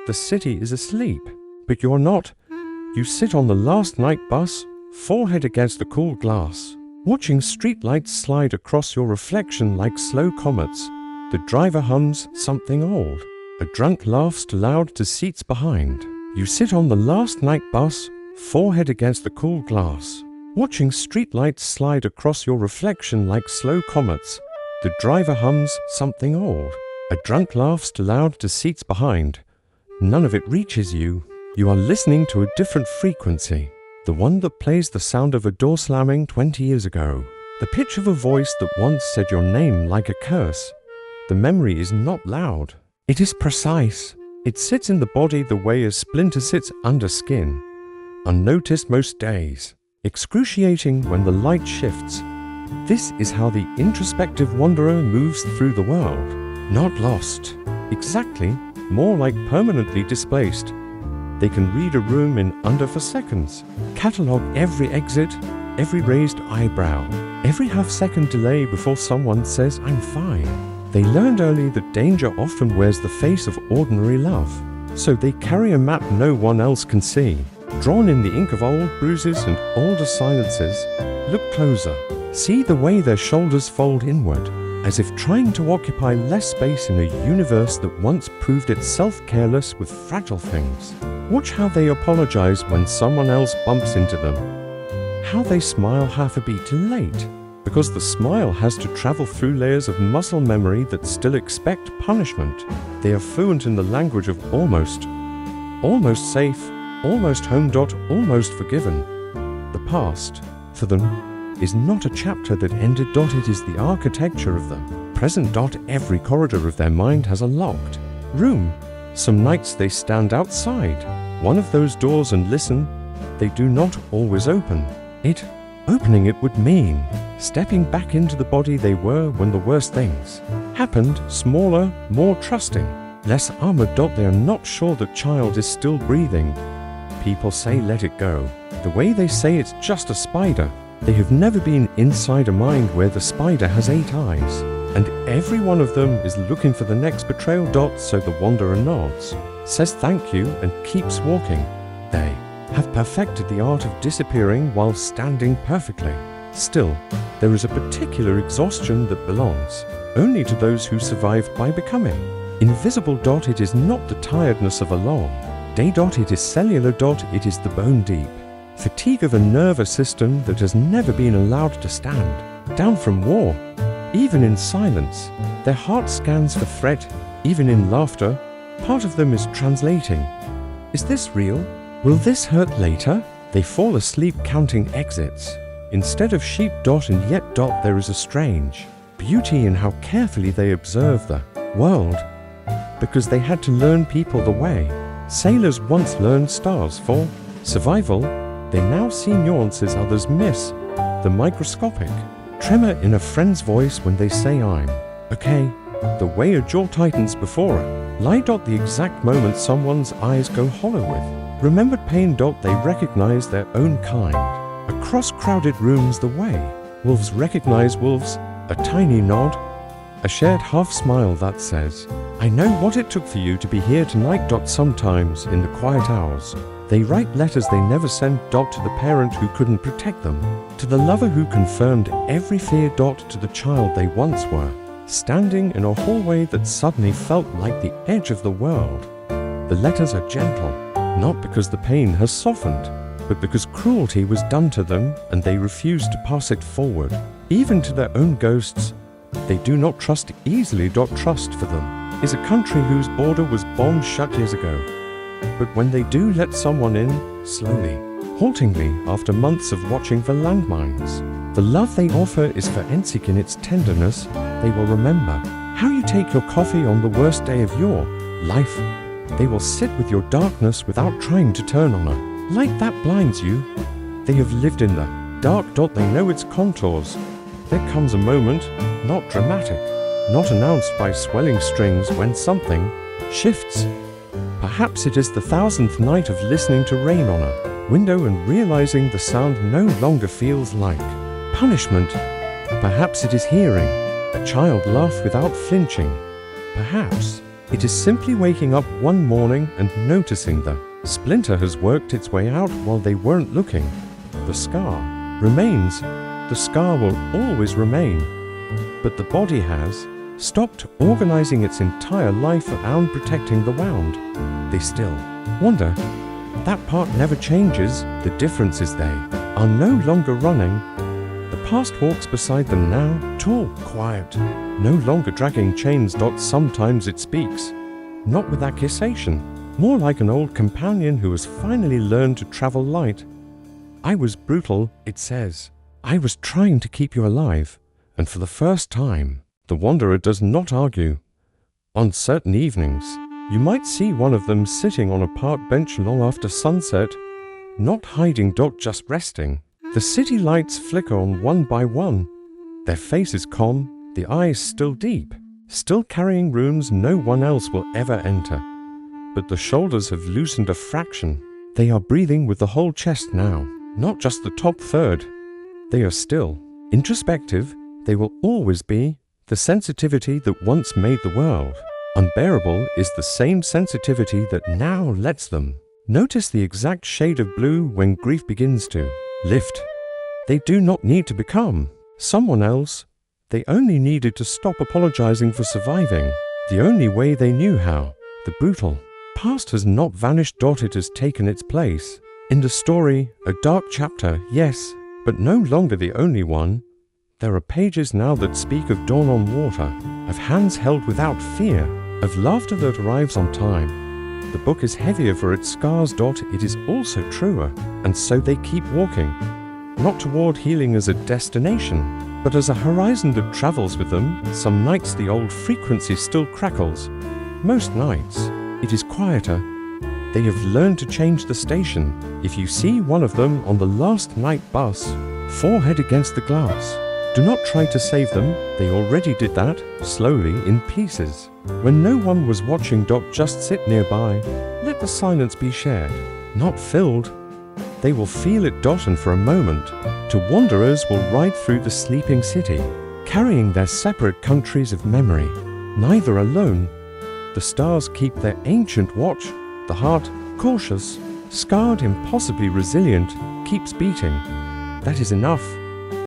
the city is asleep. But you're not. You sit on the last night bus, forehead against the cool glass, watching streetlights slide across your reflection like slow comets. The driver hums something old. A drunk laughs too loud to seats behind. You sit on the last night bus, forehead against the cool glass, watching streetlights slide across your reflection like slow comets. The driver hums something old. A drunk laughs too loud to seats behind. None of it reaches you. You are listening to a different frequency, the one that plays the sound of a door slamming 20 years ago, the pitch of a voice that once said your name like a curse. The memory is not loud. It is precise. It sits in the body the way a splinter sits under skin, unnoticed most days, excruciating when the light shifts. This is how the introspective wanderer moves through the world. Not lost. Exactly. More like permanently displaced. They can read a room in under 4 seconds, catalogue every exit, every raised eyebrow, every half-second delay before someone says, "I'm fine." They learned early that danger often wears the face of ordinary love, so they carry a map no one else can see, drawn in the ink of old bruises and older silences. Look closer. See the way their shoulders fold inward, as if trying to occupy less space in a universe that once proved itself careless with fragile things. Watch how they apologize when someone else bumps into them. How they smile half a beat too late, because the smile has to travel through layers of muscle memory that still expect punishment. They are fluent in the language of almost. Almost safe, almost home. Almost forgiven. The past, for them, is not a chapter that ended. It is the architecture of the present. Every corridor of their mind has a locked room. Some nights they stand outside one of those doors and listen. They do not always open it. Opening it would mean stepping back into the body they were when the worst things happened, smaller, more trusting, less armored. They are not sure the child is still breathing. People say let it go, the way they say it's just a spider. They have never been inside a mind where the spider has 8 eyes, and every one of them is looking for the next betrayal. So the wanderer nods, says thank you, and keeps walking. They have perfected the art of disappearing while standing perfectly still. There is a particular exhaustion that belongs only to those who survived by becoming invisible. It is not the tiredness of a long day. It is cellular. It is the bone deep fatigue of a nervous system that has never been allowed to stand down from war. Even in silence, their heart scans for threat. Even in laughter, part of them is translating. Is this real? Will this hurt later? They fall asleep counting exits instead of sheep. And yet there is a strange beauty in how carefully they observe the world, because they had to learn people the way sailors once learned stars for survival. They now see nuances others miss, the microscopic tremor in a friend's voice when they say I'm okay, the way a jaw tightens before a lie. The exact moment someone's eyes go hollow with remembered pain. They recognize their own kind across crowded rooms the way wolves recognize wolves. A tiny nod, a shared half smile that says, I know what it took for you to be here tonight. Sometimes in the quiet hours, they write letters they never sent. To the parent who couldn't protect them, to the lover who confirmed every fear. To the child they once were, standing in a hallway that suddenly felt like the edge of the world. The letters are gentle, not because the pain has softened, but because cruelty was done to them and they refuse to pass it forward, even to their own ghosts. They do not trust easily. Trust for them is a country whose border was bombed shut years ago. But when they do let someone in, slowly, haltingly, after months of watching for landmines, the love they offer is forensic in its tenderness. They will remember how you take your coffee on the worst day of your life. They will sit with your darkness without trying to turn on a light that blinds you. They have lived in the dark. They know its contours. There comes a moment, not dramatic, not announced by swelling strings, when something shifts. Perhaps it is the 1000th night of listening to rain on a window and realizing the sound no longer feels like punishment. Perhaps it is hearing a child laugh without flinching. Perhaps It is simply waking up one morning and noticing the splinter has worked its way out while they weren't looking. The scar remains. The scar will always remain. But the body has stopped organizing its entire life around protecting the wound. They still wonder. That part never changes. The difference is they are no longer running. The past walks beside them now, tall, quiet, no longer dragging chains. Sometimes it speaks, not with accusation, more like an old companion who has finally learned to travel light. I was brutal, it says. I was trying to keep you alive, and for the first time, the wanderer does not argue. On certain evenings, you might see one of them sitting on a park bench long after sunset, not hiding, just resting. The city lights flicker on one by one. Their faces calm, the eyes still deep, still carrying rooms no one else will ever enter. But the shoulders have loosened a fraction. They are breathing with the whole chest now, not just the top third. They are still introspective. They will always be. The sensitivity that once made the world unbearable is the same sensitivity that now lets them notice the exact shade of blue when grief begins to lift. They do not need to become someone else. They only needed to stop apologizing for surviving the only way they knew how. The brutal past has not vanished. It has taken its place in the story, a dark chapter, yes, but no longer the only one. There are pages now that speak of dawn on water, of hands held without fear, of laughter that arrives on time. The book is heavier for its scars. It is also truer, and so they keep walking, not toward healing as a destination, but as a horizon that travels with them. Some nights the old frequency still crackles. Most nights it is quieter. They have learned to change the station. If you see one of them on the last night bus, forehead against the glass, do not try to save them. They already did that, slowly, in pieces. When no one was watching. Just sit nearby. Let the silence be shared, not filled. They will feel it. And for a moment, to wanderers will ride through the sleeping city, carrying their separate countries of memory, neither alone. The stars keep their ancient watch. The heart, cautious, scarred, impossibly resilient, keeps beating. That is enough.